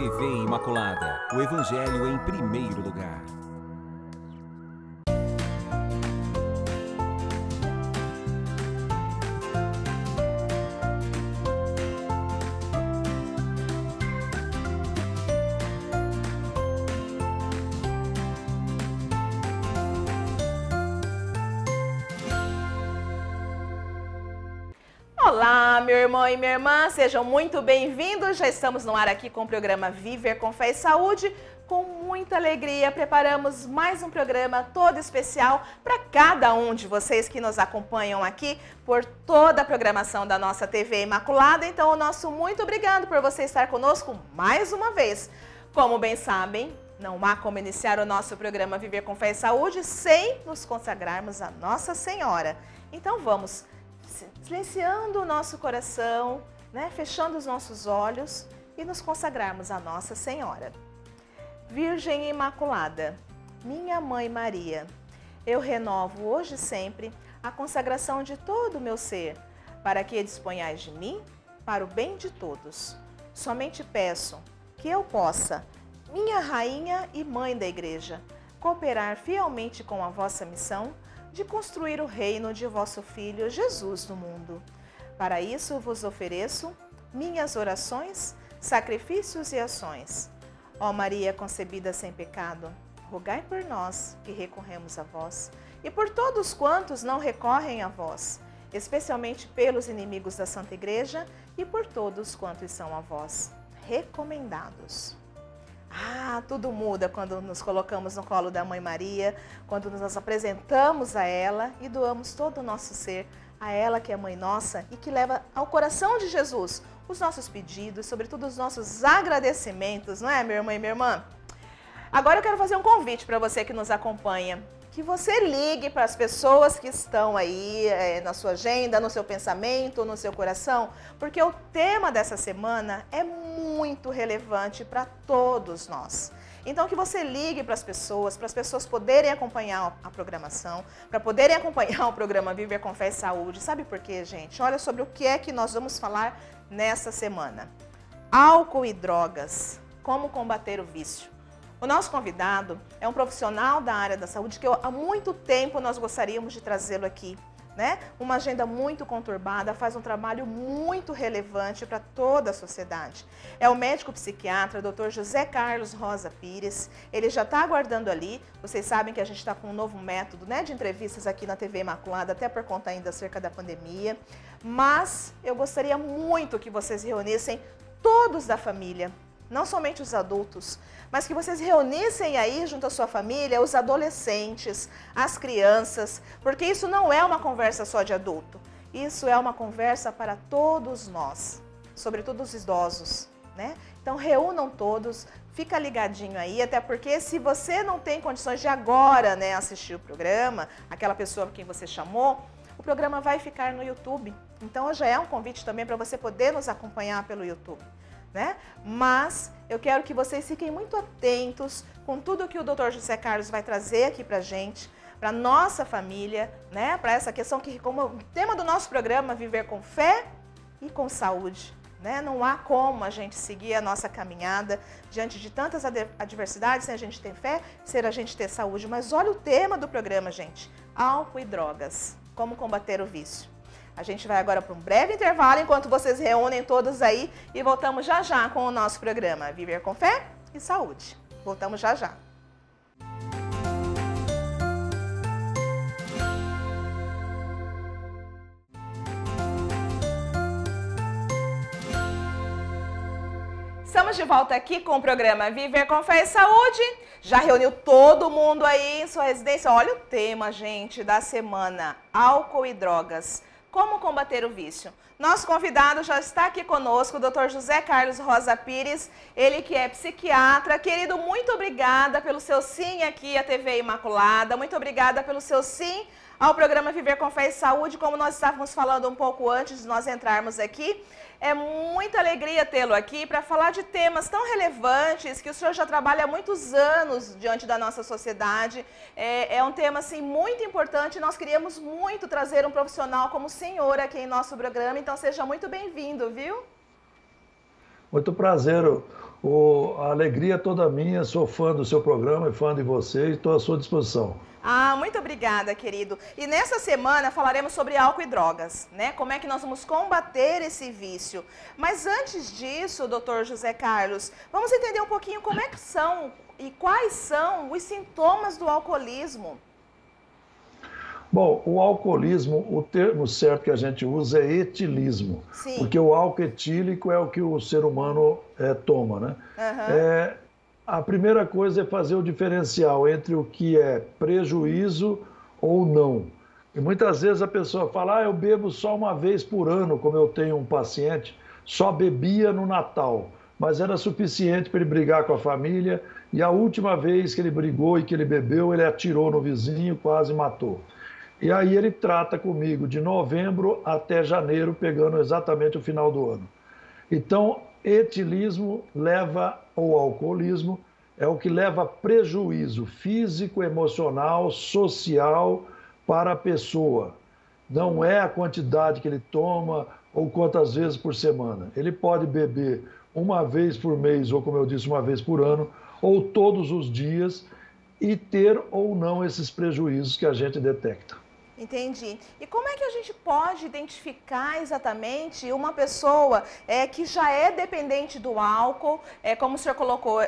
TV Imaculada, o Evangelho em primeiro lugar. Olá, meu irmão e minha irmã, sejam muito bem-vindos. Já estamos no ar aqui com o programa Viver com Fé e Saúde. Com muita alegria, preparamos mais um programa todo especial para cada um de vocês que nos acompanham aqui por toda a programação da nossa TV Imaculada. Então, o nosso muito obrigado por você estar conosco mais uma vez. Como bem sabem, não há como iniciar o nosso programa Viver com Fé e Saúde sem nos consagrarmos a Nossa Senhora. Então, vamos silenciando o nosso coração, fechando os nossos olhos e nos consagrarmos a Nossa Senhora. Virgem Imaculada, minha Mãe Maria, eu renovo hoje e sempre a consagração de todo o meu ser, para que disponhais de mim para o bem de todos. Somente peço que eu possa, minha Rainha e Mãe da Igreja, cooperar fielmente com a vossa missão de construir o reino de vosso Filho Jesus no mundo. Para isso vos ofereço minhas orações, sacrifícios e ações. Ó Maria concebida sem pecado, rogai por nós que recorremos a vós e por todos quantos não recorrem a vós, especialmente pelos inimigos da Santa Igreja e por todos quantos são a vós recomendados. Tudo muda quando nos colocamos no colo da Mãe Maria, quando nos apresentamos a ela e doamos todo o nosso ser a ela, que é Mãe Nossa e que leva ao coração de Jesus os nossos pedidos, sobretudo os nossos agradecimentos, não é, meu irmão e minha irmã? Agora eu quero fazer um convite para você que nos acompanha, que você ligue para as pessoas que estão aí na sua agenda, no seu pensamento, no seu coração, porque o tema dessa semana é muito relevante para todos nós. Então que você ligue para as pessoas poderem acompanhar a programação, para poderem acompanhar o programa Viver com Fé e Saúde. Sabe por quê, gente? Olha sobre o que é que nós vamos falar nessa semana. Álcool e drogas, como combater o vício. O nosso convidado é um profissional da área da saúde que há muito tempo nós gostaríamos de trazê-lo aqui, Uma agenda muito conturbada, faz um trabalho muito relevante para toda a sociedade. É o médico psiquiatra, Dr. José Carlos Rosa Pires. Ele já está aguardando ali. Vocês sabem que a gente está com um novo método, de entrevistas aqui na TV Imaculada, até por conta ainda acerca da pandemia. Mas eu gostaria muito que vocês reunissem todos da família, não somente os adultos, mas que vocês reunissem aí junto à sua família os adolescentes, as crianças, porque isso não é uma conversa só de adulto, isso é uma conversa para todos nós, sobretudo os idosos, Então reúnam todos, fica ligadinho aí, até porque se você não tem condições de agora, assistir o programa, aquela pessoa quem você chamou, o programa vai ficar no YouTube, então já é um convite também para você poder nos acompanhar pelo YouTube. Mas eu quero que vocês fiquem muito atentos com tudo que o Dr. José Carlos vai trazer aqui pra gente, pra nossa família, Para essa questão que, como o tema do nosso programa, viver com fé e com saúde, Não há como a gente seguir a nossa caminhada diante de tantas adversidades sem a gente ter fé, sem a gente ter saúde. Mas olha o tema do programa, gente, álcool e drogas, como combater o vício. A gente vai agora para um breve intervalo, enquanto vocês reúnem todos aí e voltamos já já com o nosso programa Viver com Fé e Saúde. Voltamos já já. Estamos de volta aqui com o programa Viver com Fé e Saúde. Já reuniu todo mundo aí em sua residência? Olha o tema, gente, da semana, álcool e drogas. Como combater o vício? Nosso convidado já está aqui conosco, o Dr. José Carlos Rosa Pires, ele que é psiquiatra. Querido, muito obrigada pelo seu sim aqui à TV Imaculada, muito obrigada pelo seu sim ao programa Viver com Fé e Saúde, como nós estávamos falando um pouco antes de nós entrarmos aqui. É muita alegria tê-lo aqui para falar de temas tão relevantes que o senhor já trabalha há muitos anos diante da nossa sociedade. É um tema assim, muito importante e nós queríamos muito trazer um profissional como o senhor aqui em nosso programa, então seja muito bem-vindo, viu? Muito prazer A alegria é toda minha, sou fã do seu programa e fã de você e estou à sua disposição. Ah, muito obrigada, querido. E nessa semana falaremos sobre álcool e drogas, né? Como é que nós vamos combater esse vício. Mas antes disso, doutor José Carlos, vamos entender um pouquinho como é que são e quais são os sintomas do alcoolismo. Bom, o alcoolismo, o termo certo que a gente usa é etilismo. Sim. Porque o álcool etílico é o que o ser humano toma, né? Uhum. A primeira coisa é fazer o diferencial entre o que é prejuízo ou não. E muitas vezes a pessoa fala, eu bebo só uma vez por ano, como eu tenho um paciente, só bebia no Natal, mas era suficiente para ele brigar com a família, e a última vez que ele brigou e que ele bebeu, ele atirou no vizinho, quase matou. E aí ele trata comigo de novembro até janeiro, pegando exatamente o final do ano. Então, etilismo leva ao alcoolismo, é o que leva prejuízo físico, emocional, social para a pessoa. Não é a quantidade que ele toma ou quantas vezes por semana. Ele pode beber uma vez por mês, ou como eu disse, uma vez por ano, ou todos os dias, e ter ou não esses prejuízos que a gente detecta. Entendi. E como é que a gente pode identificar exatamente uma pessoa que já é dependente do álcool, como o senhor colocou,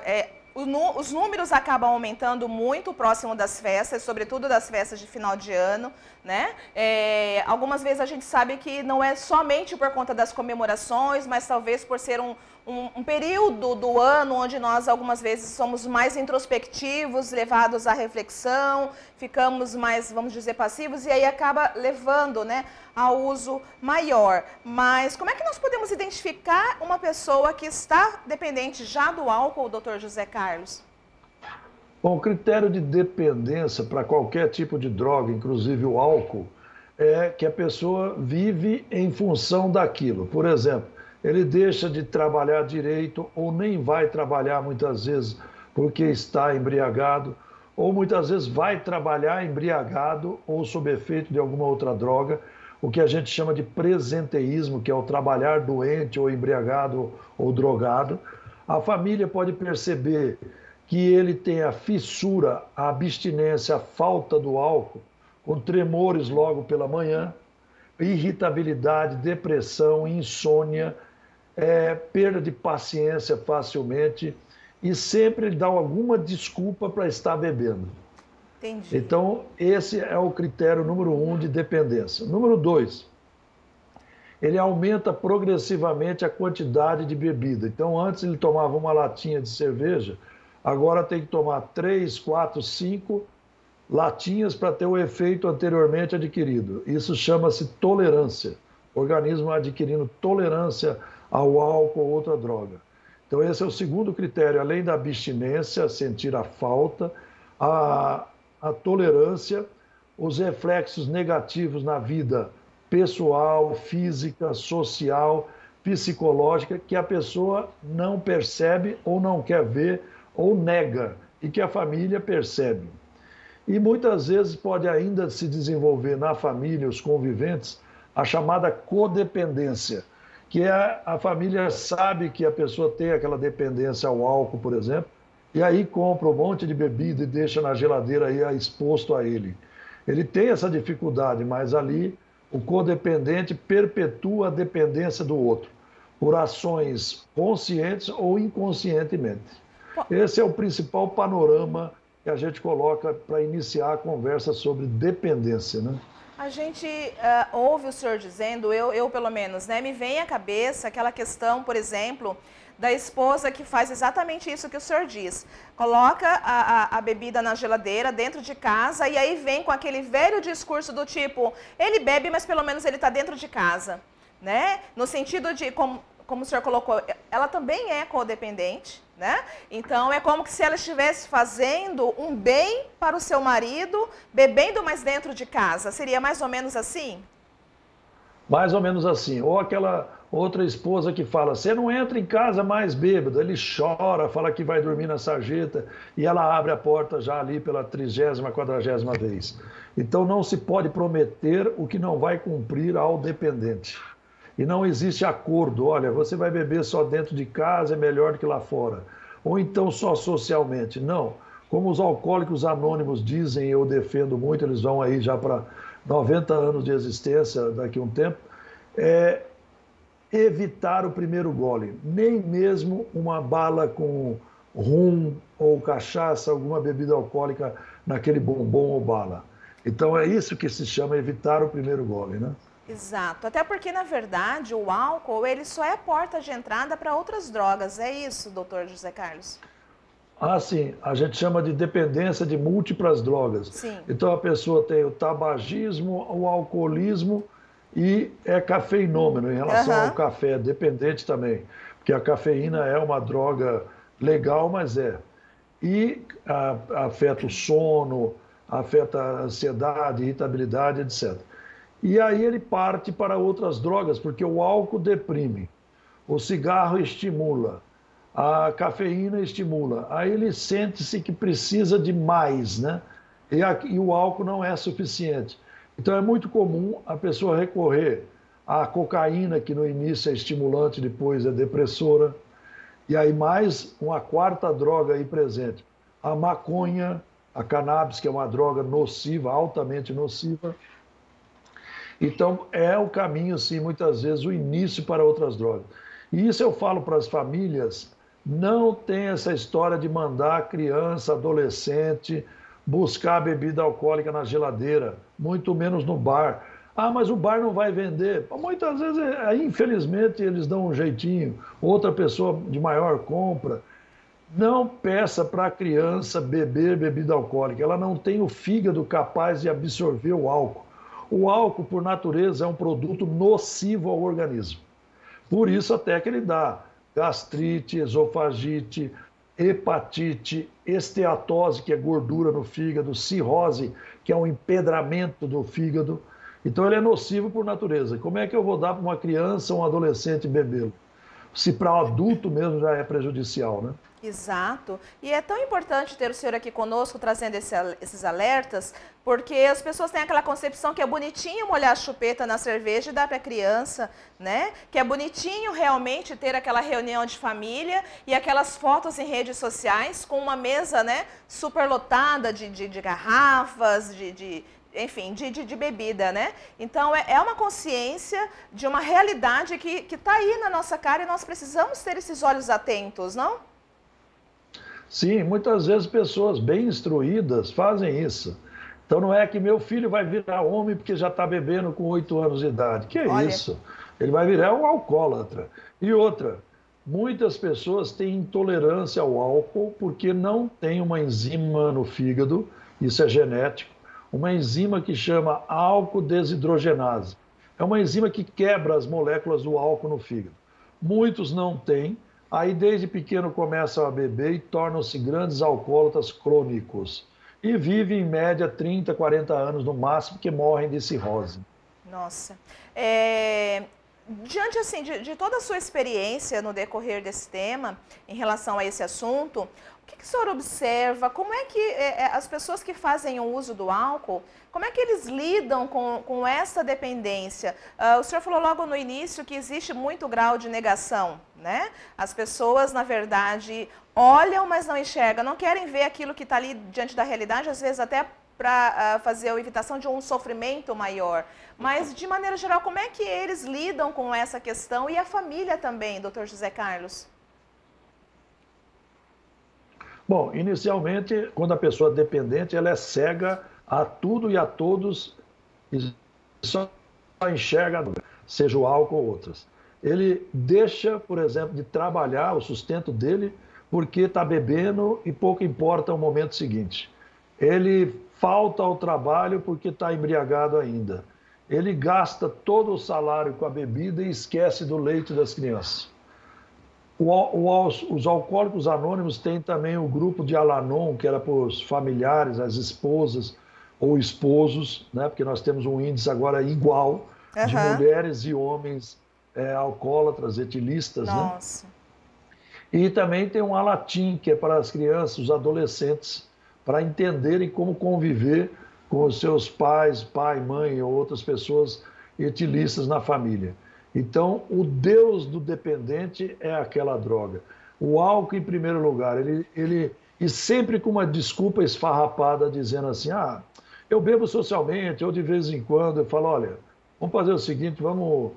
os números acabam aumentando muito próximo das festas, sobretudo das festas de final de ano, né? Algumas vezes a gente sabe que não é somente por conta das comemorações, mas talvez por ser um período do ano onde nós algumas vezes somos mais introspectivos, levados à reflexão, ficamos mais, vamos dizer, passivos, e aí acaba levando, né, ao uso maior. Mas como é que nós podemos identificar uma pessoa que está dependente já do álcool, doutor José Carlos? Bom, o critério de dependência para qualquer tipo de droga, inclusive o álcool, é que a pessoa vive em função daquilo. Por exemplo, ele deixa de trabalhar direito ou nem vai trabalhar muitas vezes porque está embriagado, ou muitas vezes vai trabalhar embriagado ou sob efeito de alguma outra droga, o que a gente chama de presenteísmo, que é o trabalhar doente ou embriagado ou drogado. A família pode perceber que ele tem a fissura, a abstinência, a falta do álcool, com tremores logo pela manhã, irritabilidade, depressão, insônia, perda de paciência facilmente, e sempre ele dá alguma desculpa para estar bebendo. Entendi. Então, esse é o critério número 1 de dependência. Número 2, ele aumenta progressivamente a quantidade de bebida. Então, antes ele tomava uma latinha de cerveja, agora tem que tomar 3, 4, 5 latinhas para ter o efeito anteriormente adquirido. Isso chama-se tolerância. O organismo adquirindo tolerância ao álcool ou outra droga. Então, esse é o segundo critério, além da abstinência, sentir a falta, a tolerância, os reflexos negativos na vida pessoal, física, social, psicológica, que a pessoa não percebe ou não quer ver ou nega, e que a família percebe. E muitas vezes pode ainda se desenvolver na família, os conviventes, a chamada codependência, que é a família sabe que a pessoa tem aquela dependência ao álcool, por exemplo, e aí compra um monte de bebida e deixa na geladeira aí exposto a ele. Ele tem essa dificuldade, mas ali o codependente perpetua a dependência do outro, por ações conscientes ou inconscientemente. Esse é o principal panorama que a gente coloca para iniciar a conversa sobre dependência, né? A gente ouve o senhor dizendo, eu pelo menos, né, me vem à cabeça aquela questão, por exemplo, da esposa que faz exatamente isso que o senhor diz. Coloca a bebida na geladeira, dentro de casa, e aí vem com aquele velho discurso do tipo, ele bebe, mas pelo menos ele está dentro de casa, né? No sentido de, como o senhor colocou, ela também é codependente, né? Então, é como se ela estivesse fazendo um bem para o seu marido, bebendo mais dentro de casa. Seria mais ou menos assim? Mais ou menos assim. Ou aquela outra esposa que fala, você não entra em casa mais bêbado. Ele chora, fala que vai dormir na sarjeta e ela abre a porta já ali pela 30ª, 40ª vez. Então, não se pode prometer o que não vai cumprir ao dependente. E não existe acordo, olha, você vai beber só dentro de casa, é melhor do que lá fora. Ou então só socialmente. Não. Como os alcoólicos anônimos dizem, eu defendo muito, eles vão aí já para 90 anos de existência daqui a um tempo, é evitar o primeiro gole. Nem mesmo uma bala com rum ou cachaça, alguma bebida alcoólica naquele bombom ou bala. Então é isso que se chama evitar o primeiro gole, né? Exato, até porque na verdade o álcool ele só é a porta de entrada para outras drogas, é isso, doutor José Carlos? Ah, sim, a gente chama de dependência de múltiplas drogas. Sim. Então a pessoa tem o tabagismo, o alcoolismo e é cafeinômeno em relação ao café, dependente também, porque a cafeína é uma droga legal, mas é. E afeta o sono, afeta a ansiedade, irritabilidade, etc. E aí ele parte para outras drogas, porque o álcool deprime, o cigarro estimula, a cafeína estimula. Aí ele sente-se que precisa de mais, né? E o álcool não é suficiente. Então é muito comum a pessoa recorrer à cocaína, que no início é estimulante, depois é depressora. E aí mais uma quarta droga aí presente, a maconha, a cannabis, que é uma droga nociva, altamente nociva. Então é o caminho, sim, muitas vezes, o início para outras drogas. E isso eu falo para as famílias, não tem essa história de mandar criança, adolescente, buscar bebida alcoólica na geladeira, muito menos no bar. Ah, mas o bar não vai vender. Muitas vezes, infelizmente, eles dão um jeitinho, outra pessoa de maior compra. Não peça para a criança beber bebida alcoólica, ela não tem o fígado capaz de absorver o álcool. O álcool, por natureza, é um produto nocivo ao organismo. Por isso até que ele dá gastrite, esofagite, hepatite, esteatose, que é gordura no fígado, cirrose, que é um empedramento do fígado. Então ele é nocivo por natureza. Como é que eu vou dar para uma criança ou um adolescente bebê-lo? Se para o adulto mesmo já é prejudicial, né? Exato. E é tão importante ter o senhor aqui conosco trazendo esses alertas, porque as pessoas têm aquela concepção que é bonitinho molhar a chupeta na cerveja e dar para a criança, né? Que é bonitinho realmente ter aquela reunião de família e aquelas fotos em redes sociais com uma mesa, né, superlotada de garrafas, enfim, de bebida, né? Então, é uma consciência de uma realidade que está aí na nossa cara e nós precisamos ter esses olhos atentos, não? Sim, muitas vezes pessoas bem instruídas fazem isso. Então não é que meu filho vai virar homem porque já está bebendo com 8 anos de idade. Que é isso? Ele vai virar um alcoólatra. E outra, muitas pessoas têm intolerância ao álcool porque não tem uma enzima no fígado, isso é genético, uma enzima que chama álcool desidrogenase. É uma enzima que quebra as moléculas do álcool no fígado. Muitos não têm. Aí, desde pequeno, começam a beber e tornam-se grandes alcoólatras crônicos. E vivem, em média, 30, 40 anos no máximo, que morrem de cirrose. Nossa. Diante, assim, de toda a sua experiência no decorrer desse tema, em relação a esse assunto, o que o senhor observa? Como é que as pessoas que fazem o uso do álcool, como é que eles lidam com essa dependência? O senhor falou logo no início que existe muito grau de negação, né? As pessoas, na verdade, olham, mas não enxergam, não querem ver aquilo que está ali diante da realidade, às vezes até para fazer a evitação de um sofrimento maior. Mas, de maneira geral, como é que eles lidam com essa questão e a família também, doutor José Carlos? Bom, inicialmente, quando a pessoa é dependente, ela é cega a tudo e a todos e só enxerga, seja o álcool ou outras. Ele deixa, por exemplo, de trabalhar o sustento dele porque está bebendo e pouco importa o momento seguinte. Ele falta ao trabalho porque está embriagado ainda. Ele gasta todo o salário com a bebida e esquece do leite das crianças. Os alcoólicos anônimos têm também o grupo de Al-Anon, que era para os familiares, as esposas ou esposos, né? Porque nós temos um índice agora igual de mulheres e homens alcoólatras, etilistas. Nossa. Né? E também tem um Alatim, que é para as crianças, os adolescentes, para entenderem como conviver com os seus pais, pai, mãe ou outras pessoas etilistas na família. Então, o Deus do dependente é aquela droga. O álcool, em primeiro lugar, e sempre com uma desculpa esfarrapada, dizendo assim, eu bebo socialmente, ou de vez em quando, eu falo, olha, vamos fazer o seguinte, vamos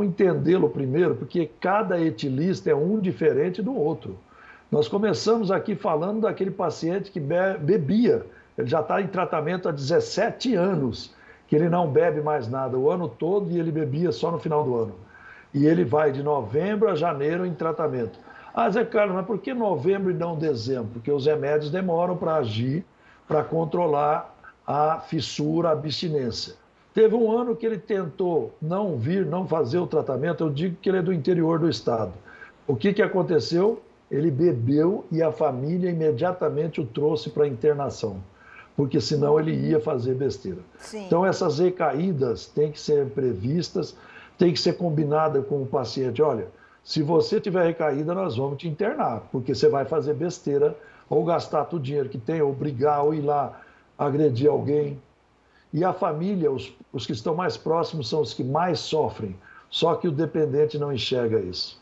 entendê-lo primeiro, porque cada etilista é um diferente do outro. Nós começamos aqui falando daquele paciente que bebia, ele já está em tratamento há 17 anos, que ele não bebe mais nada o ano todo e ele bebia só no final do ano. E ele vai de novembro a janeiro em tratamento. Zé Carlos, mas por que novembro e não dezembro? Porque os remédios demoram para agir, para controlar a fissura, a abstinência. Teve um ano que ele tentou não fazer o tratamento, eu digo que ele é do interior do estado. O que aconteceu? Ele bebeu e a família imediatamente o trouxe para internação, porque senão ele ia fazer besteira. Sim. Então essas recaídas têm que ser previstas, tem que ser combinada com o paciente. Olha, se você tiver recaída, nós vamos te internar, porque você vai fazer besteira, ou gastar todo o dinheiro que tem, ou brigar, ou ir lá agredir alguém. E a família, os que estão mais próximos, são os que mais sofrem. Só que o dependente não enxerga isso.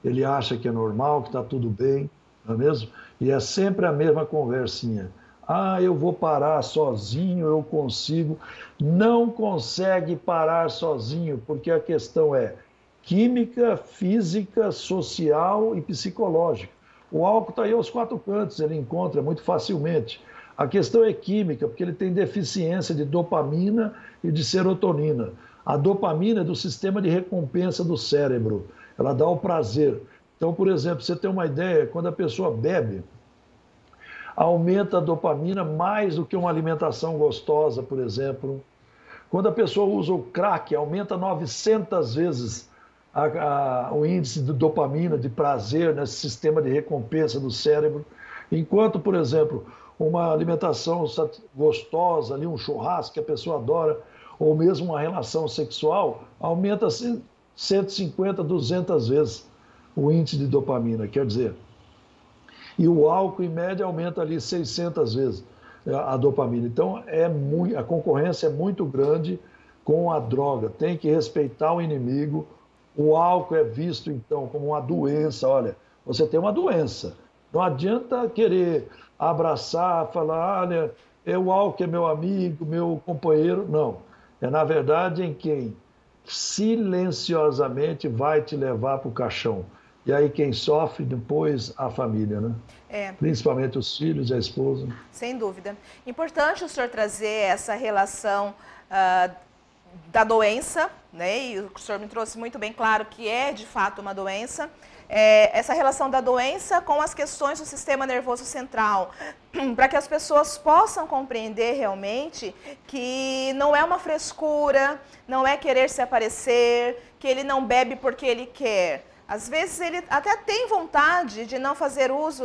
Ele acha que é normal, que está tudo bem, não é mesmo? E é sempre a mesma conversinha. Eu vou parar sozinho, eu consigo. Não consegue parar sozinho, porque a questão é química, física, social e psicológica. O álcool está aí aos 4 cantos, ele encontra muito facilmente. A questão é química, porque ele tem deficiência de dopamina e de serotonina. A dopamina é do sistema de recompensa do cérebro, ela dá o prazer. Então, por exemplo, você tem uma ideia, quando a pessoa bebe, aumenta a dopamina mais do que uma alimentação gostosa, por exemplo. Quando a pessoa usa o crack, aumenta 900 vezes o índice de dopamina, de prazer, nesse sistema de recompensa do cérebro. Enquanto, por exemplo, uma alimentação gostosa, ali, um churrasco que a pessoa adora, ou mesmo uma relação sexual, aumenta 150, 200 vezes o índice de dopamina, quer dizer. E o álcool, em média, aumenta ali 600 vezes a dopamina. Então, a concorrência é muito grande com a droga. Tem que respeitar o inimigo. O álcool é visto, então, como uma doença. Olha, você tem uma doença. Não adianta querer abraçar, falar, olha, o álcool é meu amigo, meu companheiro. Não. É, na verdade, em quem silenciosamente vai te levar para o caixão. E aí quem sofre depois, a família, né? Principalmente os filhos e a esposa. Sem dúvida. Importante o senhor trazer essa relação da doença, né? E o senhor me trouxe muito bem claro que é de fato uma doença. Essa relação da doença com as questões do sistema nervoso central, para que as pessoas possam compreender realmente que não é uma frescura, não é querer se aparecer, que ele não bebe porque ele quer. Às vezes ele até tem vontade de não fazer uso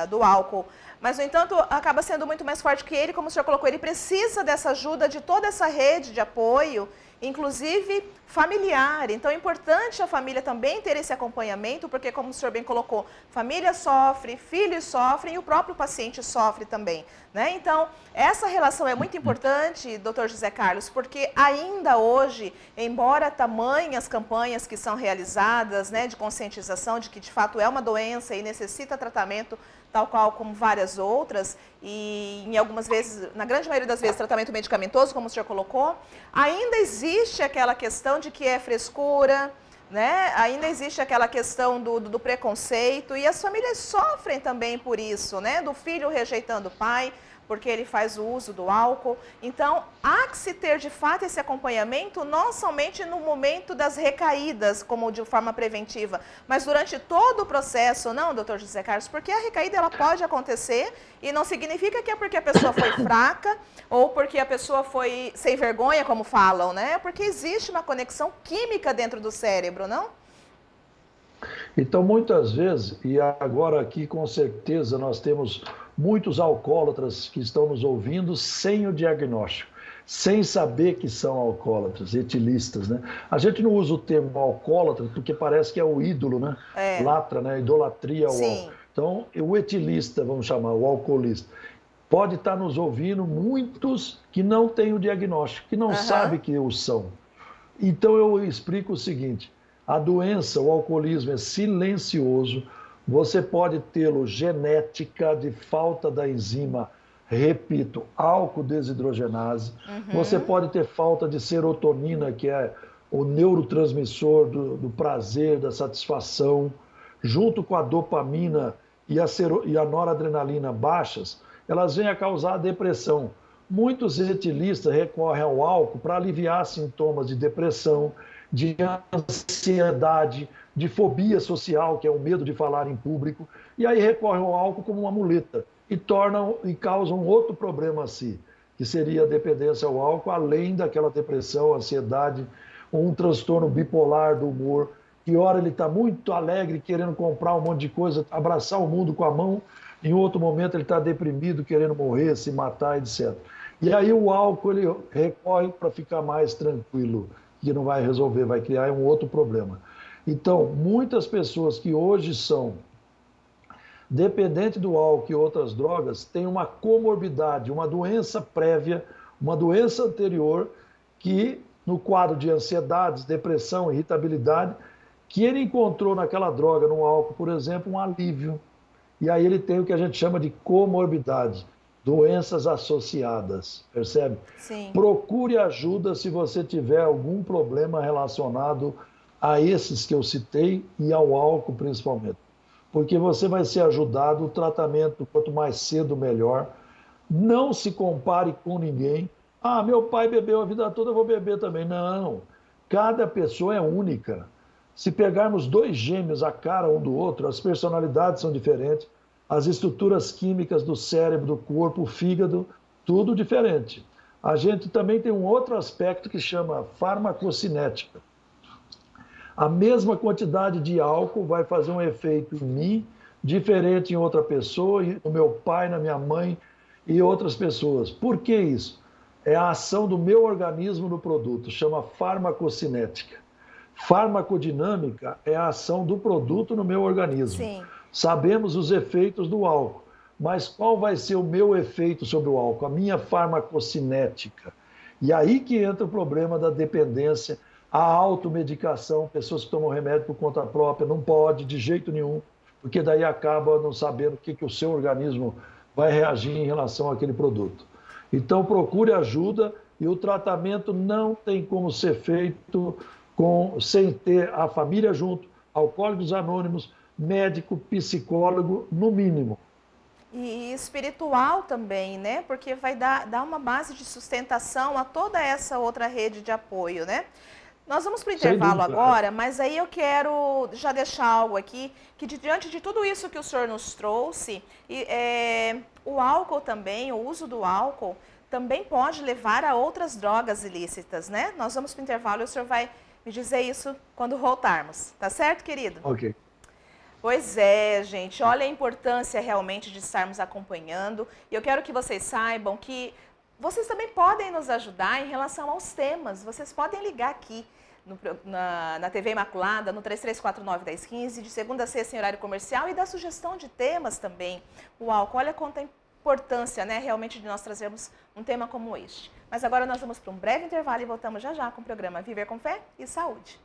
do álcool, mas, no entanto, acaba sendo muito mais forte que ele, como o senhor colocou, ele precisa dessa ajuda de toda essa rede de apoio, inclusive familiar. Então, é importante a família também ter esse acompanhamento, porque, como o senhor bem colocou, família sofre, filhos sofrem e o próprio paciente sofre também, né? Então, essa relação é muito importante, doutor José Carlos, porque ainda hoje, embora tamanhas campanhas que são realizadas, né, de conscientização de que, de fato, é uma doença e necessita tratamento, tal qual como várias outras, e em algumas vezes, na grande maioria das vezes, tratamento medicamentoso, como o senhor colocou, ainda existe aquela questão de que é frescura, né? Ainda existe aquela questão do preconceito, e as famílias sofrem também por isso, né? Do filho rejeitando o pai, porque ele faz o uso do álcool. Então, há que se ter, de fato, esse acompanhamento, não somente no momento das recaídas, como de forma preventiva, mas durante todo o processo, não, doutor José Carlos? Porque a recaída, ela pode acontecer e não significa que é porque a pessoa foi fraca ou porque a pessoa foi sem vergonha, como falam, né? Porque existe uma conexão química dentro do cérebro, não? Então, muitas vezes, e agora aqui com certeza nós temos muitos alcoólatras que estão nos ouvindo sem o diagnóstico, sem saber que são alcoólatras, etilistas, né? A gente não usa o termo alcoólatra porque parece que é o ídolo, né? Latra, né? Idolatria ao álcool. Então, o etilista, vamos chamar, o alcoolista, pode estar nos ouvindo muitos que não têm o diagnóstico, que não sabem que o são. Então eu explico o seguinte, a doença, o alcoolismo é silencioso, você pode tê-lo genética de falta da enzima, repito, álcool desidrogenase, você pode ter falta de serotonina, que é o neurotransmissor do prazer, da satisfação, junto com a dopamina e a noradrenalina baixas, elas vêm a causar depressão. Muitos etilistas recorrem ao álcool para aliviar sintomas de depressão, de ansiedade, de fobia social, que é o medo de falar em público, e aí recorrem ao álcool como uma muleta e causam outro problema assim, que seria a dependência ao álcool, além daquela depressão, ansiedade, um transtorno bipolar do humor, que hora ele está muito alegre, querendo comprar um monte de coisa, abraçar o mundo com a mão, em outro momento ele está deprimido, querendo morrer, se matar, etc. E aí o álcool ele recorre para ficar mais tranquilo, que não vai resolver, vai criar um outro problema. Então, muitas pessoas que hoje são dependentes do álcool e outras drogas têm uma comorbidade, uma doença prévia, uma doença anterior, que no quadro de ansiedades, depressão, irritabilidade, que ele encontrou naquela droga, no álcool, por exemplo, um alívio. E aí ele tem o que a gente chama de comorbidade, doenças associadas, percebe? Sim. Procure ajuda se você tiver algum problema relacionado a esses que eu citei e ao álcool principalmente. Porque você vai ser ajudado, o tratamento, quanto mais cedo, melhor. Não se compare com ninguém. Ah, meu pai bebeu a vida toda, eu vou beber também. Não, cada pessoa é única. Se pegarmos dois gêmeos a cara um do outro, as personalidades são diferentes, as estruturas químicas do cérebro, do corpo, o fígado, tudo diferente. A gente também tem um outro aspecto que chama farmacocinética. A mesma quantidade de álcool vai fazer um efeito em mim, diferente em outra pessoa, no meu pai, na minha mãe e outras pessoas. Por que isso? É a ação do meu organismo no produto, chama farmacocinética. Farmacodinâmica é a ação do produto no meu organismo. Sim. Sabemos os efeitos do álcool, mas qual vai ser o meu efeito sobre o álcool? A minha farmacocinética. E aí que entra o problema da dependência, a automedicação, pessoas que tomam remédio por conta própria, não pode de jeito nenhum, porque daí acaba não sabendo o que o seu organismo vai reagir em relação àquele produto. Então procure ajuda e o tratamento não tem como ser feito sem ter a família junto, alcoólicos anônimos, médico, psicólogo, no mínimo. E espiritual também, né? Porque vai dar uma base de sustentação a toda essa outra rede de apoio, né? Nós vamos para o intervalo agora, mas aí eu quero já deixar algo aqui, que diante de tudo isso que o senhor nos trouxe, o álcool também, o uso do álcool, também pode levar a outras drogas ilícitas, né? Nós vamos para o intervalo e o senhor vai me dizer isso quando voltarmos. Tá certo, querido? Ok. Pois é, gente. Olha a importância realmente de estarmos acompanhando. E eu quero que vocês saibam que vocês também podem nos ajudar em relação aos temas. Vocês podem ligar aqui na TV Imaculada, no 3349-1015, de segunda a sexta em horário comercial, e dar sugestão de temas também. O álcool, olha quanta importância, né, realmente de nós trazermos um tema como este. Mas agora nós vamos para um breve intervalo e voltamos já já com o programa Viver com Fé e Saúde.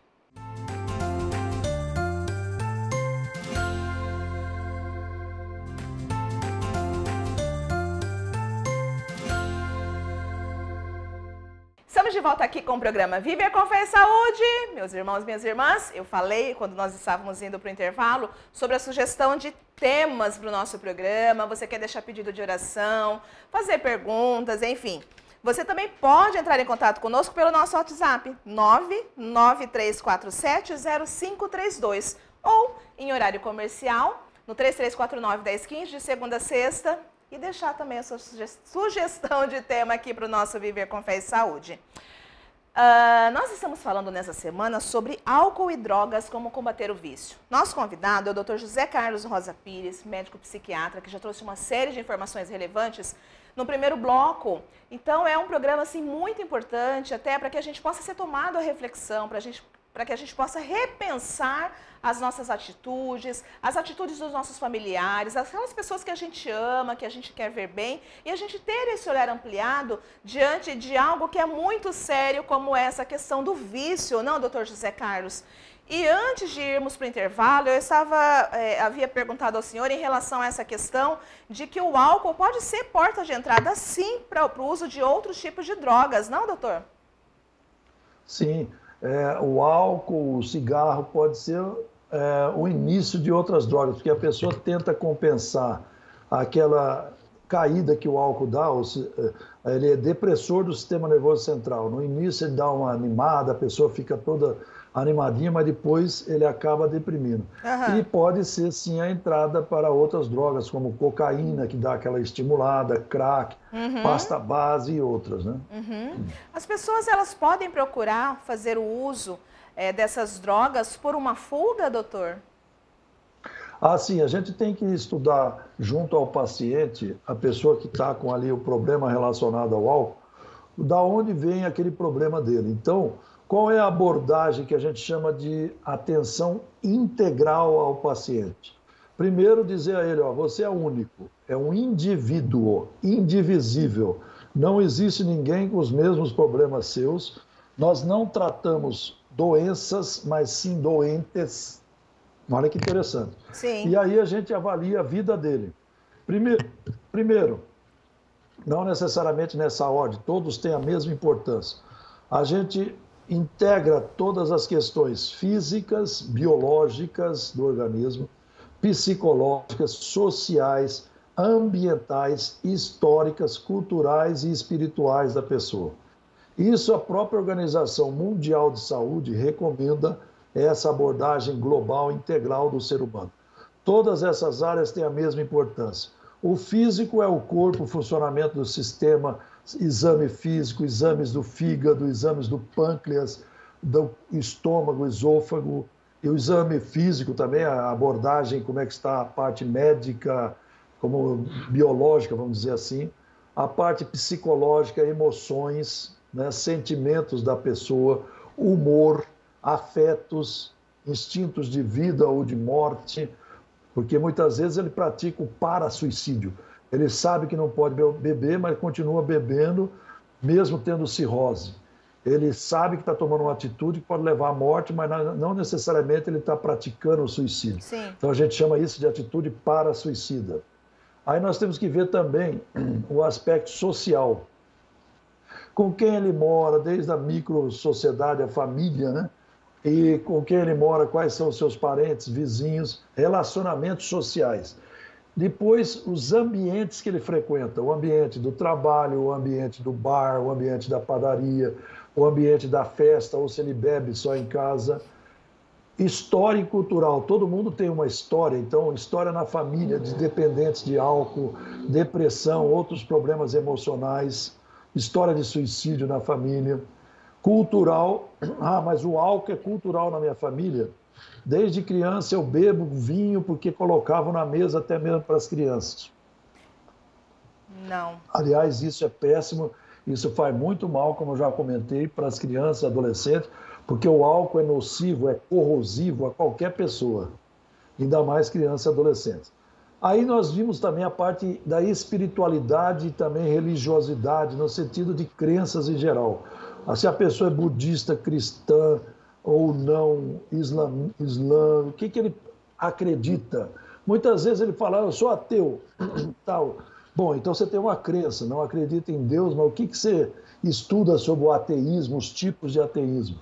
Estamos de volta aqui com o programa Viver com Fé e Saúde. Meus irmãos, minhas irmãs, eu falei quando nós estávamos indo para o intervalo sobre a sugestão de temas para o nosso programa. Você quer deixar pedido de oração, fazer perguntas, enfim. Você também pode entrar em contato conosco pelo nosso WhatsApp 993470532 ou em horário comercial no 3349-1015 de segunda a sexta. E deixar também a sua sugestão de tema aqui para o nosso Viver com Fé e Saúde. Nós estamos falando nessa semana sobre álcool e drogas, como combater o vício. Nosso convidado é o Dr. José Carlos Rosa Pires, médico psiquiatra, que já trouxe uma série de informações relevantes no primeiro bloco. Então é um programa assim, muito importante, até para que a gente possa ser tomado à reflexão, para a gente para que a gente possa repensar as nossas atitudes, as atitudes dos nossos familiares, aquelas pessoas que a gente ama, que a gente quer ver bem, e a gente ter esse olhar ampliado diante de algo que é muito sério, como essa questão do vício, não, doutor José Carlos? E antes de irmos para o intervalo, eu havia perguntado ao senhor em relação a essa questão de que o álcool pode ser porta de entrada, sim, para o uso de outros tipos de drogas, não, doutor? Sim, o álcool, o cigarro pode ser o início de outras drogas, porque a pessoa tenta compensar aquela caída que o álcool dá, ele é depressor do sistema nervoso central. No início ele dá uma animada, a pessoa fica toda animadinha, mas depois ele acaba deprimindo. Uhum. E pode ser, sim, a entrada para outras drogas, como cocaína, que dá aquela estimulada, crack, pasta base e outras, né? As pessoas, elas podem procurar fazer o uso dessas drogas por uma fuga, doutor? Sim, a gente tem que estudar junto ao paciente, a pessoa que está com ali o problema relacionado ao álcool, da onde vem aquele problema dele. Então, qual é a abordagem que a gente chama de atenção integral ao paciente? Primeiro, dizer a ele, você é único, é um indivíduo, indivisível. Não existe ninguém com os mesmos problemas seus. Nós não tratamos doenças, mas sim doentes. Olha que interessante. Sim. E aí a gente avalia a vida dele. Primeiro, não necessariamente nessa ordem, todos têm a mesma importância. A gente integra todas as questões físicas, biológicas do organismo, psicológicas, sociais, ambientais, históricas, culturais e espirituais da pessoa. Isso a própria Organização Mundial de Saúde recomenda essa abordagem global integral do ser humano. Todas essas áreas têm a mesma importância. O físico é o corpo, o funcionamento do sistema, exame físico, exames do fígado, exames do pâncreas, do estômago, esôfago, e o exame físico também, a abordagem, como é que está a parte médica, como biológica, vamos dizer assim, a parte psicológica, emoções, né, sentimentos da pessoa, humor, afetos, instintos de vida ou de morte, porque muitas vezes ele pratica o para-suicídio. Ele sabe que não pode beber, mas continua bebendo, mesmo tendo cirrose. Ele sabe que está tomando uma atitude que pode levar à morte, mas não necessariamente ele está praticando o suicídio. Sim. Então a gente chama isso de atitude para-suicida. Aí nós temos que ver também o aspecto social. Com quem ele mora, desde a micro-sociedade, a família, né? E com quem ele mora, quais são os seus parentes, vizinhos, relacionamentos sociais. Depois, os ambientes que ele frequenta, o ambiente do trabalho, o ambiente do bar, o ambiente da padaria, o ambiente da festa, ou se ele bebe só em casa. História e cultural, todo mundo tem uma história, então história na família de dependentes de álcool, depressão, outros problemas emocionais, história de suicídio na família. Cultural, mas o álcool é cultural na minha família. Desde criança eu bebo vinho porque colocavam na mesa até mesmo para as crianças. Não. Aliás, isso é péssimo, isso faz muito mal, como eu já comentei, para as crianças e adolescentes, porque o álcool é nocivo, é corrosivo a qualquer pessoa, ainda mais crianças e adolescentes. Aí nós vimos também a parte da espiritualidade e também religiosidade, no sentido de crenças em geral. Se a pessoa é budista, cristã ou não, islã, o que ele acredita? Muitas vezes ele fala, eu sou ateu, tal. Bom, então você tem uma crença, não acredita em Deus, mas o que você estuda sobre o ateísmo, os tipos de ateísmo?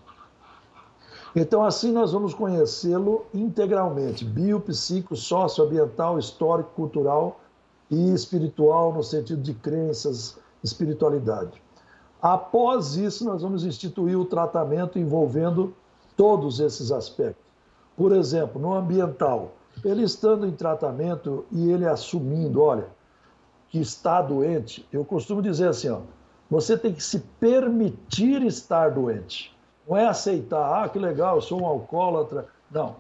Então, assim nós vamos conhecê-lo integralmente, biopsico, socioambiental, histórico, cultural e espiritual, no sentido de crenças, espiritualidade. Após isso, nós vamos instituir o tratamento envolvendo todos esses aspectos. Por exemplo, no ambiental, ele estando em tratamento e ele assumindo, olha, que está doente, eu costumo dizer assim, você tem que se permitir estar doente. Não é aceitar, que legal, eu sou um alcoólatra. Não.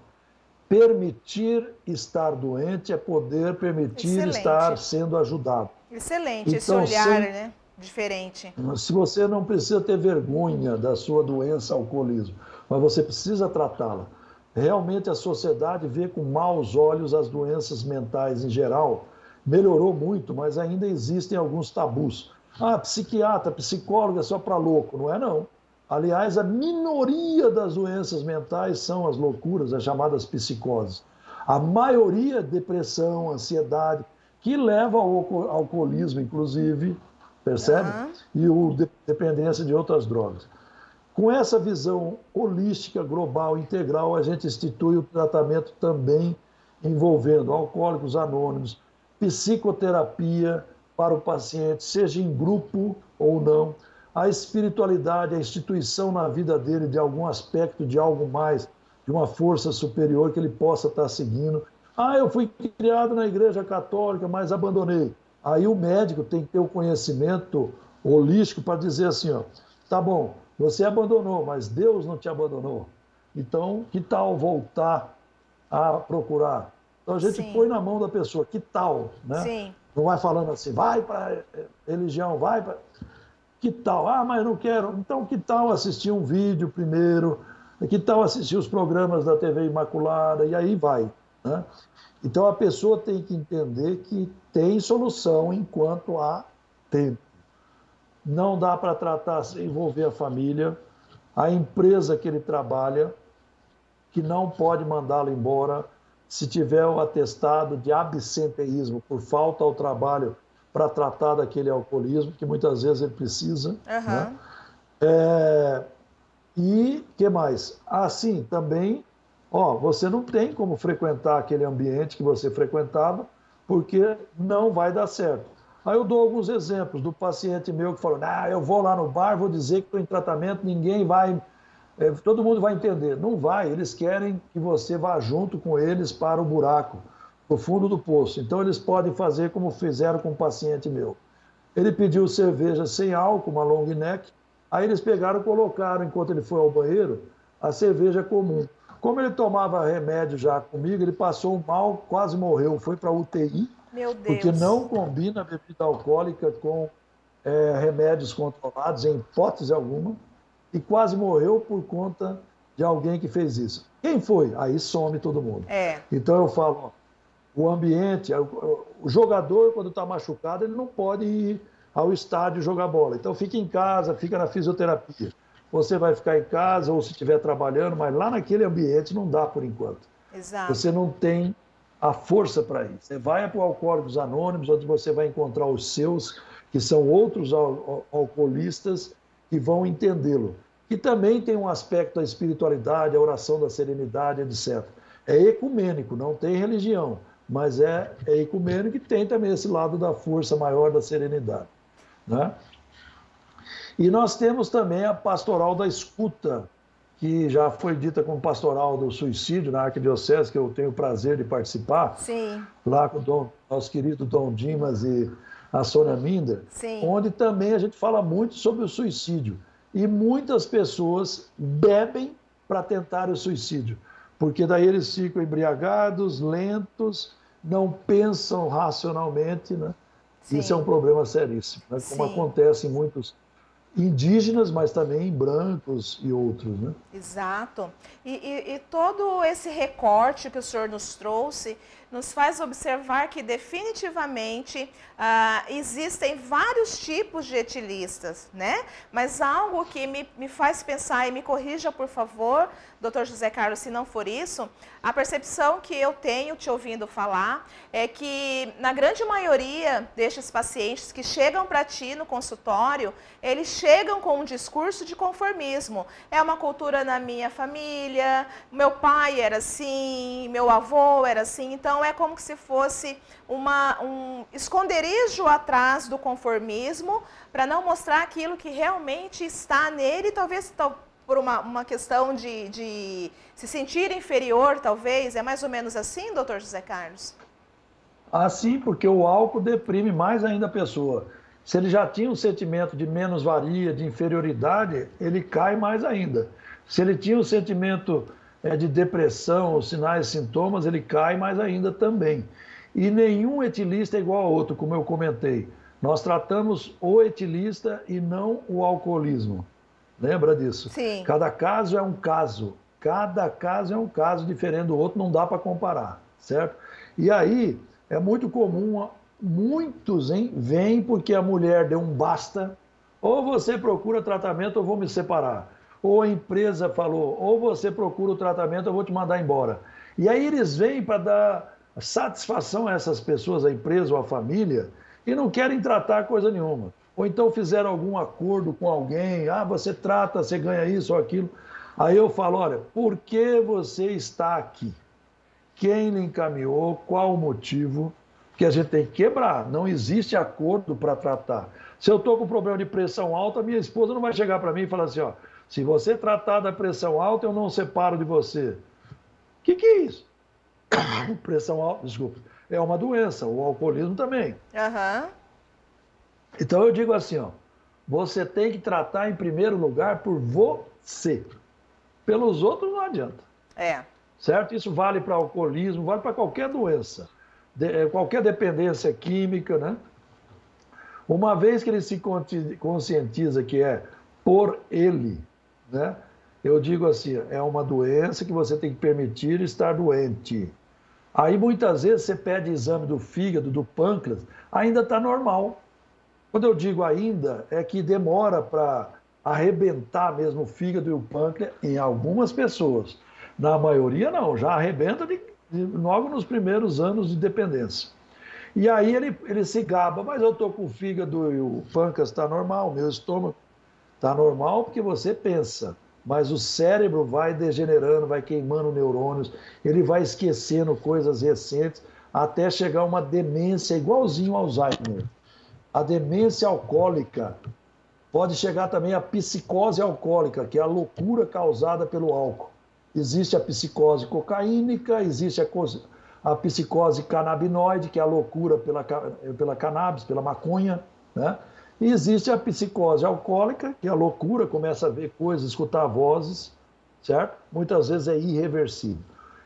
Permitir estar doente é poder permitir estar sendo ajudado. Excelente, então, esse olhar, né? Diferente. Se você não precisa ter vergonha da sua doença, alcoolismo, mas você precisa tratá-la. Realmente a sociedade vê com maus olhos as doenças mentais em geral. Melhorou muito, mas ainda existem alguns tabus. Ah, psiquiatra, psicólogo é só para louco. Não é, não. Aliás, a minoria das doenças mentais são as loucuras, as chamadas psicoses. A maioria, depressão, ansiedade, que leva ao alcoolismo, inclusive, percebe? E dependência de outras drogas. Com essa visão holística, global, integral, a gente institui o tratamento também envolvendo alcoólicos anônimos, psicoterapia para o paciente, seja em grupo ou não, a espiritualidade, a instituição na vida dele de algum aspecto, de algo mais, de uma força superior que ele possa estar seguindo. Ah, eu fui criado na igreja católica, mas abandonei. Aí o médico tem que ter o conhecimento holístico para dizer assim, ó, tá bom, você abandonou, mas Deus não te abandonou. Então, que tal voltar a procurar? Então a gente põe na mão da pessoa, que tal, né? Sim. Não vai falando assim, vai para religião, vai para... Que tal? Ah, mas não quero. Então, que tal assistir um vídeo primeiro? Que tal assistir os programas da TV Imaculada? E aí vai, né? Então, a pessoa tem que entender que tem solução enquanto há tempo. Não dá para tratar sem envolver a família, a empresa que ele trabalha, que não pode mandá-lo embora se tiver o atestado de absenteísmo por falta ao trabalho para tratar daquele alcoolismo, que muitas vezes ele precisa. Né? E que mais? Assim, também, você não tem como frequentar aquele ambiente que você frequentava, porque não vai dar certo. Aí eu dou alguns exemplos do paciente meu que falou, eu vou lá no bar, vou dizer que estou em tratamento, ninguém vai, todo mundo vai entender. Não vai, eles querem que você vá junto com eles para o buraco, no fundo do poço. Então, eles podem fazer como fizeram com um paciente meu. Ele pediu cerveja sem álcool, uma long neck, aí eles pegaram e colocaram, enquanto ele foi ao banheiro, a cerveja comum. Como ele tomava remédio já comigo, ele passou mal, quase morreu, foi para a UTI, meu Deus. Porque não combina a bebida alcoólica com remédios controlados, em hipótese alguma, e quase morreu por conta de alguém que fez isso. Quem foi? Aí some todo mundo. Então, eu falo... O ambiente, o jogador, quando está machucado, ele não pode ir ao estádio jogar bola. Então, fica em casa, fica na fisioterapia. Você vai ficar em casa ou se estiver trabalhando, mas lá naquele ambiente não dá por enquanto. Exato. Você não tem a força para ir. Você vai para o Alcoólicos Anônimos, onde você vai encontrar os seus, que são outros alcoolistas, que vão entendê-lo. Que também tem um aspecto da espiritualidade, a oração da serenidade, etc. É ecumênico, não tem religião. Mas é ecumênico e tem também esse lado da força maior da serenidade. Né? E nós temos também a pastoral da escuta, que já foi dita como pastoral do suicídio na Arquidiocese, que eu tenho o prazer de participar. Sim. Lá com o nosso querido Dom Dimas e a Sônia Minder. Sim. Onde também a gente fala muito sobre o suicídio. E muitas pessoas bebem para tentar o suicídio. Porque daí eles ficam embriagados, lentos, não pensam racionalmente, né? Sim. Isso é um problema seríssimo, né? Como acontece em muitos indígenas, mas também em brancos e outros, né? Exato. E todo esse recorte que o senhor nos trouxe nos faz observar que definitivamente existem vários tipos de etilistas, né? Mas algo que me faz pensar, e me corrija, por favor, Dr. José Carlos, se não for isso, a percepção que eu tenho te ouvindo falar é que na grande maioria destes pacientes que chegam para ti no consultório, eles chegam com um discurso de conformismo. É uma cultura na minha família, meu pai era assim, meu avô era assim, então é como se fosse um esconderijo atrás do conformismo para não mostrar aquilo que realmente está nele, talvez por uma questão de se sentir inferior, talvez. É mais ou menos assim, doutor José Carlos? Assim, porque o álcool deprime mais ainda a pessoa. Se ele já tinha um sentimento de menos-valia, de inferioridade, ele cai mais ainda. Se ele tinha um sentimento de depressão, os sinais e sintomas, ele cai mais ainda também. E nenhum etilista é igual ao outro, como eu comentei. Nós tratamos o etilista e não o alcoolismo. Lembra disso? Sim. Cada caso é um caso. Cada caso é um caso diferente do outro, não dá para comparar, certo? E aí é muito comum, muitos, hein, vêm porque a mulher deu um basta, ou você procura tratamento ou vou me separar. Ou a empresa falou, ou você procura o tratamento ou vou te mandar embora. E aí eles vêm para dar satisfação a essas pessoas, a empresa ou a família, e não querem tratar coisa nenhuma. Ou então fizeram algum acordo com alguém, você trata, você ganha isso ou aquilo. Aí eu falo, olha, por que você está aqui? Quem lhe encaminhou? Qual o motivo? Que a gente tem que quebrar. Não existe acordo para tratar. Se eu estou com problema de pressão alta, minha esposa não vai chegar para mim e falar assim, ó, se você tratar da pressão alta, eu não separo de você. O que é isso? Pressão alta, desculpa, é uma doença, o alcoolismo também. Uhum. Então eu digo assim, ó, você tem que tratar em primeiro lugar por você. Pelos outros não adianta. Certo? Isso vale para alcoolismo, vale para qualquer doença, qualquer dependência química, né? Uma vez que ele se conscientiza que é por ele, né? Eu digo assim, é uma doença que você tem que permitir estar doente. Aí muitas vezes você pede exame do fígado, do pâncreas, ainda está normal. Quando eu digo ainda, é que demora para arrebentar mesmo o fígado e o pâncreas em algumas pessoas. Na maioria não, já arrebenta logo nos primeiros anos de dependência. E aí ele se gaba, mas eu estou com o fígado e o pâncreas está normal, o meu estômago está normal porque você pensa. Mas o cérebro vai degenerando, vai queimando neurônios, ele vai esquecendo coisas recentes, até chegar a uma demência igualzinho ao Alzheimer. A demência alcoólica pode chegar também à psicose alcoólica, que é a loucura causada pelo álcool. Existe a psicose cocaínica, existe a psicose canabinoide, que é a loucura pela cannabis, pela maconha, né? E existe a psicose alcoólica, que é a loucura, começa a ver coisas, escutar vozes, certo? Muitas vezes é irreversível.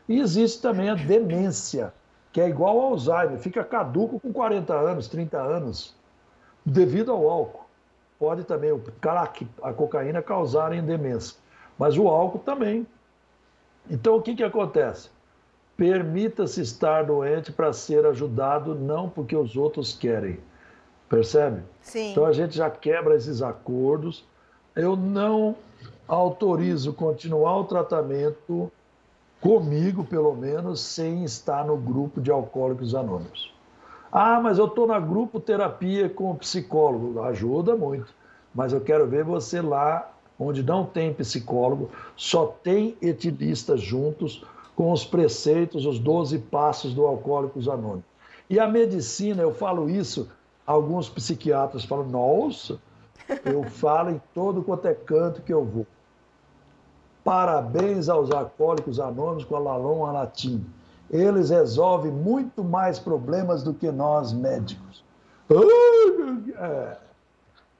E existe também a demência, que é igual ao Alzheimer, fica caduco com 40 anos, 30 anos, devido ao álcool. Pode também o crack, a cocaína causarem demência, mas o álcool também. Então o que acontece? Permita-se estar doente para ser ajudado, não porque os outros querem. Percebe? Sim. Então a gente já quebra esses acordos. Eu não autorizo continuar o tratamento comigo, pelo menos, sem estar no grupo de Alcoólicos Anônimos. Mas eu estou na grupo terapia com psicólogo. Ajuda muito. Mas eu quero ver você lá, onde não tem psicólogo, só tem etilistas juntos, com os preceitos, os 12 passos do Alcoólicos Anônimos. E a medicina, eu falo isso, alguns psiquiatras falam, nossa, eu falo em todo quanto é canto que eu vou. Parabéns aos Alcoólicos Anônimos com a Lalon Alatim. Eles resolvem muito mais problemas do que nós, médicos.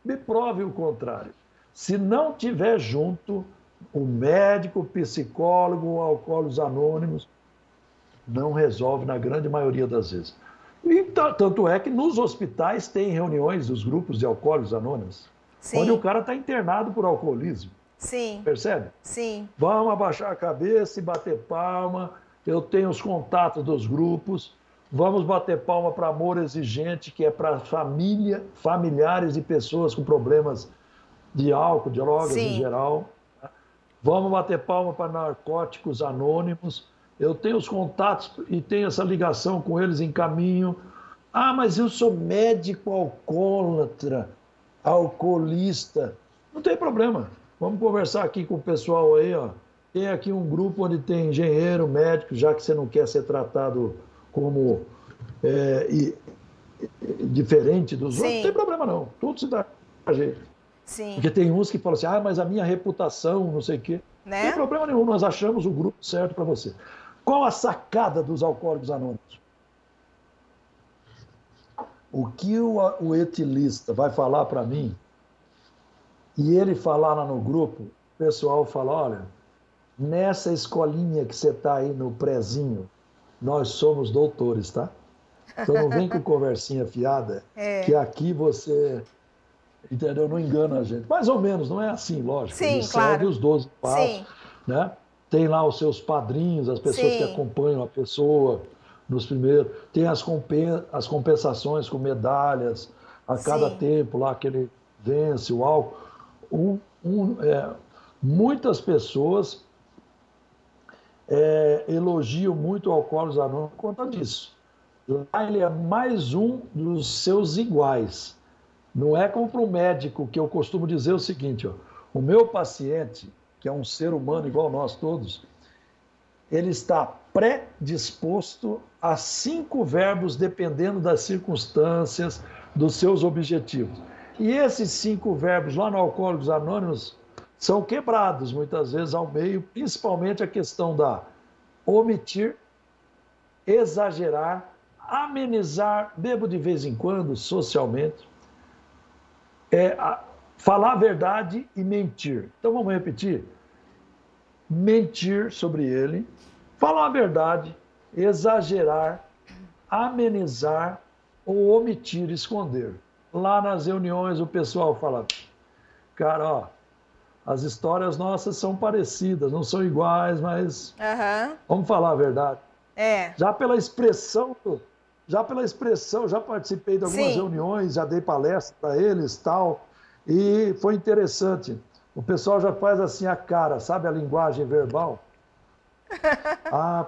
Me prove o contrário. Se não tiver junto o médico, o psicólogo, o Alcoólicos Anônimos, não resolve na grande maioria das vezes. E tanto é que nos hospitais tem reuniões dos grupos de Alcoólicos Anônimos, Sim. onde o cara está internado por alcoolismo. Sim. Percebe? Sim. Vamos abaixar a cabeça e bater palma. Eu tenho os contatos dos grupos. Vamos bater palma para Amor Exigente, que é para familiares e pessoas com problemas de álcool, de drogas Sim. em geral. Vamos bater palma para Narcóticos Anônimos. Eu tenho os contatos e tenho essa ligação com eles em caminho. Mas eu sou médico alcoólatra, alcoolista. Não tem problema. Vamos conversar aqui com o pessoal aí, ó. Tem aqui um grupo onde tem engenheiro, médico, já que você não quer ser tratado como diferente dos outros. Não tem problema não. Tudo se dá a jeito. Sim. Porque tem uns que falam assim, mas a minha reputação, não sei o quê. Né? Não tem problema nenhum, nós achamos o grupo certo para você. Qual a sacada dos Alcoólicos Anônimos? O que o etilista vai falar para mim, e ele falar lá no grupo, o pessoal fala, olha, nessa escolinha que você está aí no prézinho, nós somos doutores, tá? Então não vem com conversinha fiada, que aqui você entendeu? Não engana a gente. Mais ou menos, não é assim, lógico. Sim, ele claro. segue os 12 passos, Sim. né? Tem lá os seus padrinhos, as pessoas Sim. que acompanham a pessoa nos primeiros. Tem as compensações com medalhas a cada Sim. tempo lá que ele vence o álcool. Muitas pessoas elogiam muito o Alcoólicos Anônimos por conta disso. Lá ele é mais um dos seus iguais. Não é como para o médico, que eu costumo dizer o seguinte, ó, o meu paciente, que é um ser humano igual nós todos, ele está predisposto a 5 verbos dependendo das circunstâncias, dos seus objetivos. E esses 5 verbos lá no Alcoólicos Anônimos são quebrados muitas vezes ao meio, principalmente a questão da omitir, exagerar, amenizar, bebo de vez em quando, socialmente, falar a verdade e mentir. Então vamos repetir. Mentir sobre ele, falar a verdade, exagerar, amenizar ou omitir, esconder. Lá nas reuniões o pessoal fala, cara, ó, as histórias nossas são parecidas, não são iguais, mas vamos falar a verdade. Já pela expressão, já participei de algumas reuniões, já dei palestra para eles, tal, e foi interessante. O pessoal já faz assim a cara, sabe a linguagem verbal?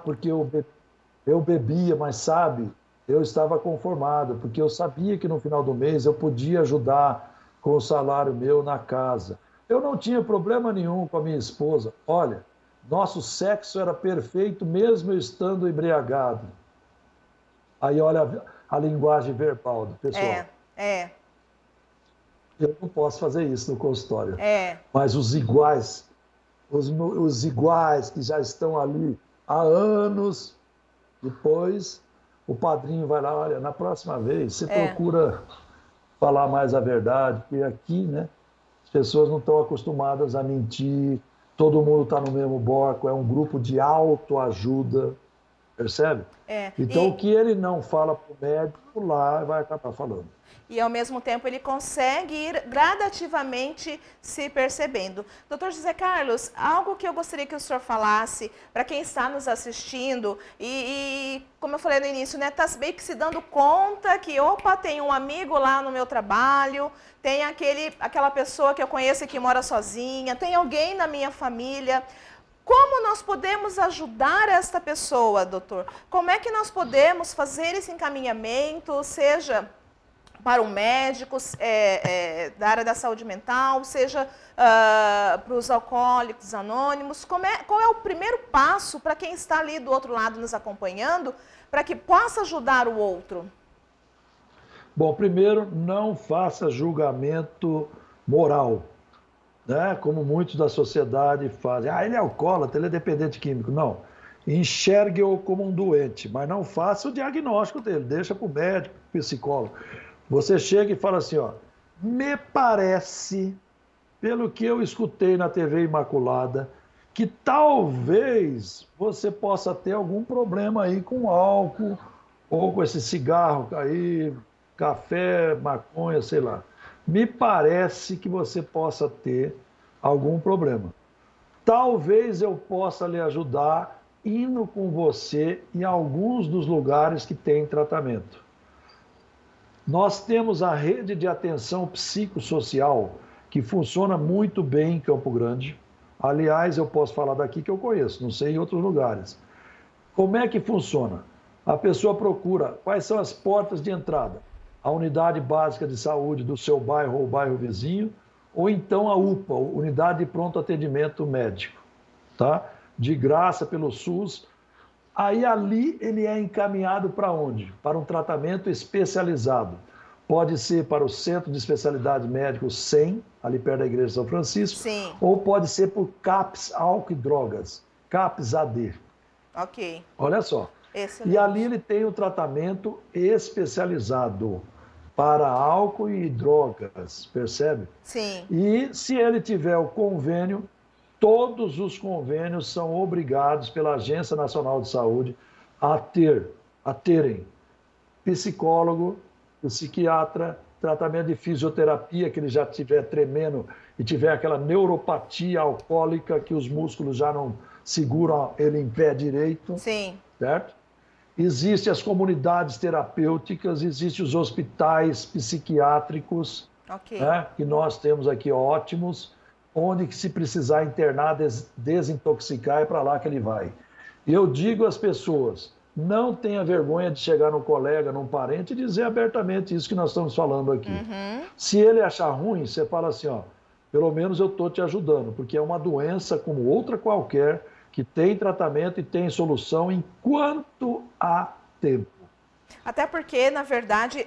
Porque eu bebia, mas sabe, eu estava conformado, porque eu sabia que no final do mês eu podia ajudar com o salário meu na casa. Eu não tinha problema nenhum com a minha esposa. Olha, nosso sexo era perfeito mesmo eu estando embriagado. Aí olha a linguagem verbal do pessoal. Eu não posso fazer isso no consultório. Mas os iguais, os iguais que já estão ali há anos, depois o padrinho vai lá, olha, na próxima vez você procura falar mais a verdade, porque aqui, né, as pessoas não estão acostumadas a mentir, todo mundo está no mesmo barco, é um grupo de autoajuda, percebe? Então o que ele não fala para o médico, lá vai acabar falando. E, ao mesmo tempo, ele consegue ir gradativamente se percebendo. Doutor José Carlos, algo que eu gostaria que o senhor falasse para quem está nos assistindo e, como eu falei no início, né, está meio que se dando conta que, opa, tem um amigo lá no meu trabalho, tem aquela pessoa que eu conheço que mora sozinha, tem alguém na minha família. Como nós podemos ajudar esta pessoa, doutor? Como é que nós podemos fazer esse encaminhamento, seja para um médico da área da saúde mental, seja para os alcoólicos anônimos? Qual é o primeiro passo para quem está ali do outro lado nos acompanhando, para que possa ajudar o outro? Bom, primeiro, não faça julgamento moral, né? Como muitos da sociedade fazem. Ele é alcoólatra, ele é dependente químico. Não. Enxergue-o como um doente, mas não faça o diagnóstico dele. Deixa para o médico, para o psicólogo. Você chega e fala assim, ó, me parece, pelo que eu escutei na TV Imaculada, que talvez você possa ter algum problema aí com álcool, ou com esse cigarro aí, café, maconha, sei lá. Me parece que você possa ter algum problema. Talvez eu possa lhe ajudar indo com você em alguns dos lugares que tem tratamento. Nós temos a rede de atenção psicossocial, que funciona muito bem em Campo Grande. Aliás, eu posso falar daqui que eu conheço, não sei em outros lugares. Como é que funciona? A pessoa procura quais são as portas de entrada. A unidade básica de saúde do seu bairro ou bairro vizinho, ou então a UPA, Unidade de Pronto Atendimento Médico, tá? De graça pelo SUS. Aí ali ele é encaminhado para onde? Para um tratamento especializado. Pode ser para o Centro de Especialidade Médico 100, ali perto da Igreja de São Francisco, Sim. Ou pode ser por CAPS Álcool e Drogas, CAPS AD. Ok. Olha só. Excelente. E ali ele tem o tratamento especializado para álcool e drogas, percebe? Sim. E se ele tiver o convênio, todos os convênios são obrigados pela Agência Nacional de Saúde a terem psicólogo, psiquiatra, tratamento de fisioterapia, que ele já estiver tremendo e tiver aquela neuropatia alcoólica que os músculos já não seguram ele em pé direito. Sim. Certo? Existem as comunidades terapêuticas, existem os hospitais psiquiátricos, né, que nós temos aqui ótimos, onde que se precisar internar, desintoxicar, é para lá que ele vai. E eu digo às pessoas, não tenha vergonha de chegar num colega, num parente e dizer abertamente isso que nós estamos falando aqui. Se ele achar ruim, você fala assim, ó, pelo menos eu estou te ajudando, porque é uma doença como outra qualquer, que tem tratamento e tem solução enquanto há tempo. Até porque, na verdade,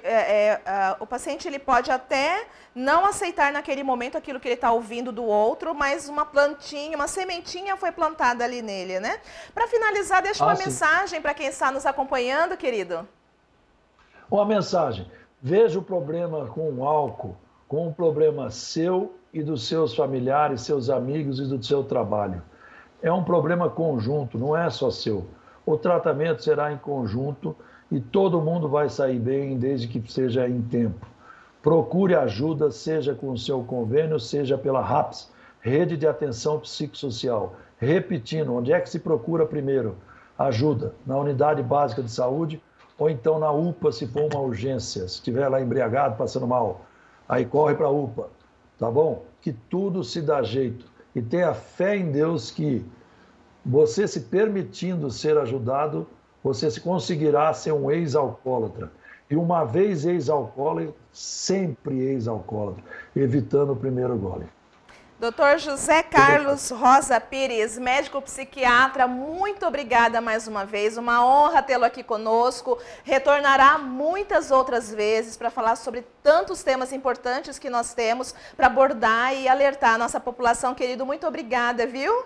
o paciente ele pode até não aceitar naquele momento aquilo que ele está ouvindo do outro, mas uma plantinha, uma sementinha foi plantada ali nele, né? Para finalizar, deixa uma mensagem para quem está nos acompanhando, querido. Uma mensagem. Veja o problema com o álcool, com um problema seu e dos seus familiares, seus amigos e do seu trabalho. É um problema conjunto, não é só seu. O tratamento será em conjunto e todo mundo vai sair bem, desde que seja em tempo. Procure ajuda, seja com o seu convênio, seja pela RAPS, Rede de Atenção Psicossocial. Repetindo, onde é que se procura primeiro? Ajuda, na Unidade Básica de Saúde ou então na UPA, se for uma urgência. Se estiver lá embriagado, passando mal, aí corre para a UPA, tá bom? Que tudo se dá jeito. E tenha fé em Deus que você se permitindo ser ajudado, você se conseguirá ser um ex-alcoólatra. E uma vez ex-alcoólatra, sempre ex-alcoólatra, evitando o primeiro gole. Dr. José Carlos Rosa Pires, médico psiquiatra, muito obrigada mais uma vez, uma honra tê-lo aqui conosco. Retornará muitas outras vezes para falar sobre tantos temas importantes que nós temos para abordar e alertar a nossa população, querido. Muito obrigada, viu?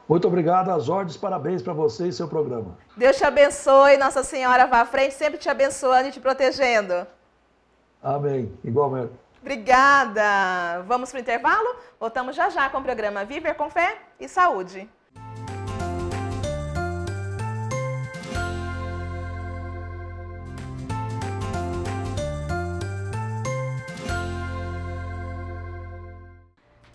Muito obrigado, às ordens, parabéns para você e seu programa. Deus te abençoe, Nossa Senhora vá à frente, sempre te abençoando e te protegendo. Amém, igualmente. Obrigada. Vamos para o intervalo? Voltamos já já com o programa Viver com Fé e Saúde.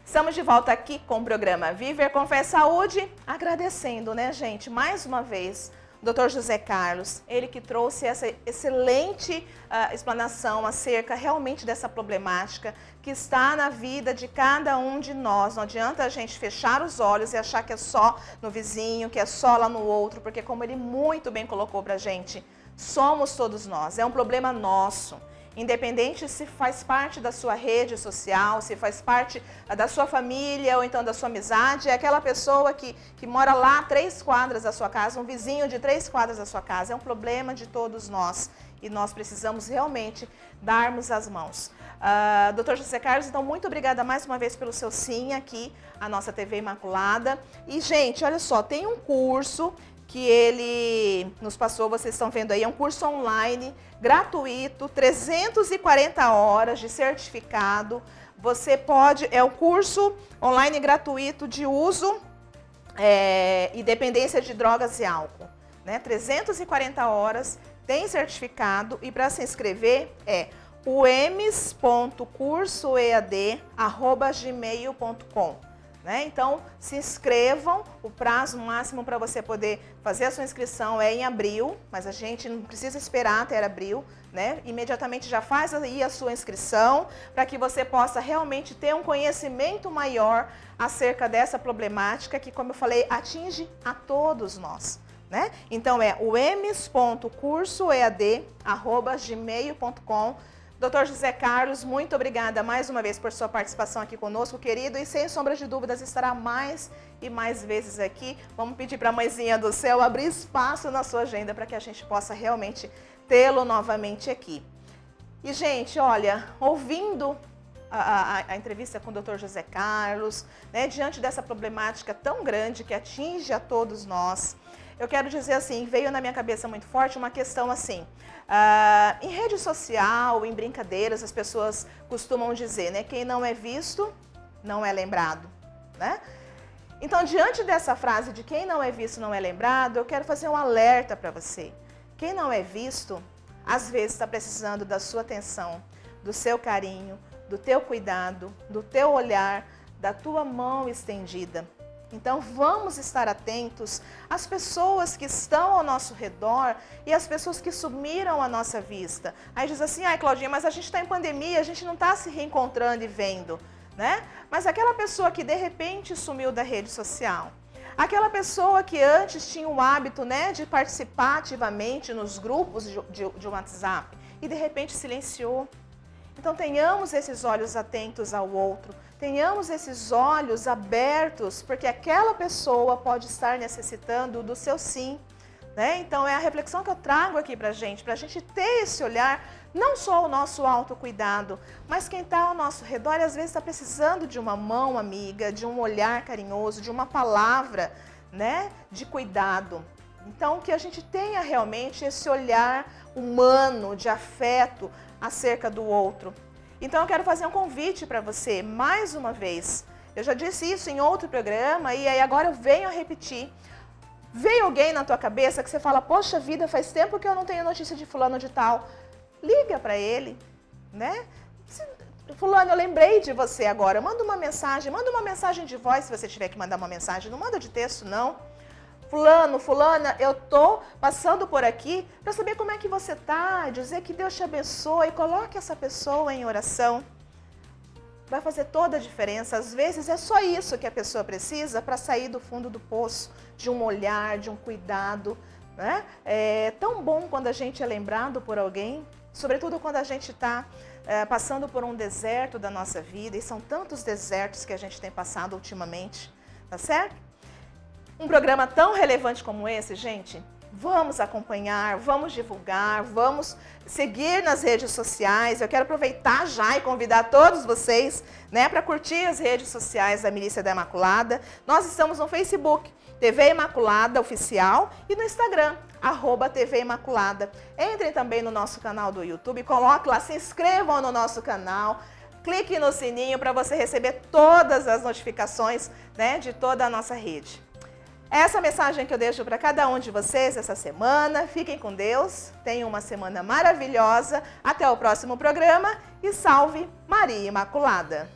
Estamos de volta aqui com o programa Viver com Fé e Saúde, agradecendo, né, gente, mais uma vez, o Dr. José Carlos, ele que trouxe essa excelente explanação acerca realmente dessa problemática que está na vida de cada um de nós. Não adianta a gente fechar os olhos e achar que é só no vizinho, que é só lá no outro, porque como ele muito bem colocou pra gente, somos todos nós, é um problema nosso. Independente se faz parte da sua rede social, se faz parte da sua família ou então da sua amizade, é aquela pessoa que mora lá 3 quadras da sua casa, um vizinho de 3 quadras da sua casa. É um problema de todos nós e nós precisamos realmente darmos as mãos. Dr. José Carlos, então muito obrigada mais uma vez pelo seu sim aqui, a nossa TV Imaculada. E gente, olha só, tem um curso que ele nos passou, vocês estão vendo aí, é um curso online, gratuito, 340 horas de certificado. Você pode, é um curso online gratuito de uso e dependência de drogas e álcool, né? 340 horas, tem certificado e para se inscrever é uems.cursoead@gmail.com. Né? Então, se inscrevam, o prazo máximo para você poder fazer a sua inscrição é em abril, mas a gente não precisa esperar até abril, né? Imediatamente já faz aí a sua inscrição, para que você possa realmente ter um conhecimento maior acerca dessa problemática que, como eu falei, atinge a todos nós. Né? Então, é uems.cursoead@gmail.com. Dr. José Carlos, muito obrigada mais uma vez por sua participação aqui conosco, querido, e sem sombra de dúvidas estará mais e mais vezes aqui. Vamos pedir para a Mãezinha do Céu abrir espaço na sua agenda para que a gente possa realmente tê-lo novamente aqui. E, gente, olha, ouvindo a entrevista com o Dr. José Carlos, né, diante dessa problemática tão grande que atinge a todos nós, eu quero dizer assim, veio na minha cabeça muito forte uma questão assim, em rede social, em brincadeiras, as pessoas costumam dizer, né, quem não é visto, não é lembrado, né? Então, diante dessa frase de quem não é visto, não é lembrado, eu quero fazer um alerta para você. Quem não é visto, às vezes está precisando da sua atenção, do seu carinho, do teu cuidado, do teu olhar, da tua mão estendida. Então vamos estar atentos às pessoas que estão ao nosso redor e às pessoas que sumiram à nossa vista. Aí diz assim, ai Claudinha, mas a gente está em pandemia, a gente não está se reencontrando e vendo, né? Mas aquela pessoa que de repente sumiu da rede social, aquela pessoa que antes tinha o hábito, né, de participar ativamente nos grupos de WhatsApp e de repente silenciou. Então tenhamos esses olhos atentos ao outro, tenhamos esses olhos abertos, porque aquela pessoa pode estar necessitando do seu sim, né? Então é a reflexão que eu trago aqui pra gente ter esse olhar, não só o nosso autocuidado, mas quem está ao nosso redor e às vezes está precisando de uma mão amiga, de um olhar carinhoso, de uma palavra, né, de cuidado. Então que a gente tenha realmente esse olhar humano, de afeto, acerca do outro. Então eu quero fazer um convite para você, mais uma vez. Eu já disse isso em outro programa e aí agora eu venho a repetir. Veio alguém na tua cabeça que você fala, poxa vida, faz tempo que eu não tenho notícia de fulano de tal. Liga para ele, né? Fulano, eu lembrei de você agora. Manda uma mensagem de voz se você tiver que mandar uma mensagem. Não manda de texto, não. Fulano, fulana, eu tô passando por aqui para saber como é que você tá, dizer que Deus te abençoe, coloque essa pessoa em oração. Vai fazer toda a diferença. Às vezes é só isso que a pessoa precisa para sair do fundo do poço, de um olhar, de um cuidado, né? É tão bom quando a gente é lembrado por alguém, sobretudo quando a gente está passando por um deserto da nossa vida, e são tantos desertos que a gente tem passado ultimamente, tá certo? Um programa tão relevante como esse, gente, vamos acompanhar, vamos divulgar, vamos seguir nas redes sociais. Eu quero aproveitar já e convidar todos vocês, né, para curtir as redes sociais da Milícia da Imaculada. Nós estamos no Facebook, TV Imaculada Oficial, e no Instagram, @TV Imaculada. Entrem também no nosso canal do YouTube, coloquem lá, se inscrevam no nosso canal, clique no sininho para você receber todas as notificações, né, de toda a nossa rede. Essa mensagem que eu deixo para cada um de vocês essa semana. Fiquem com Deus, tenham uma semana maravilhosa. Até o próximo programa e salve Maria Imaculada!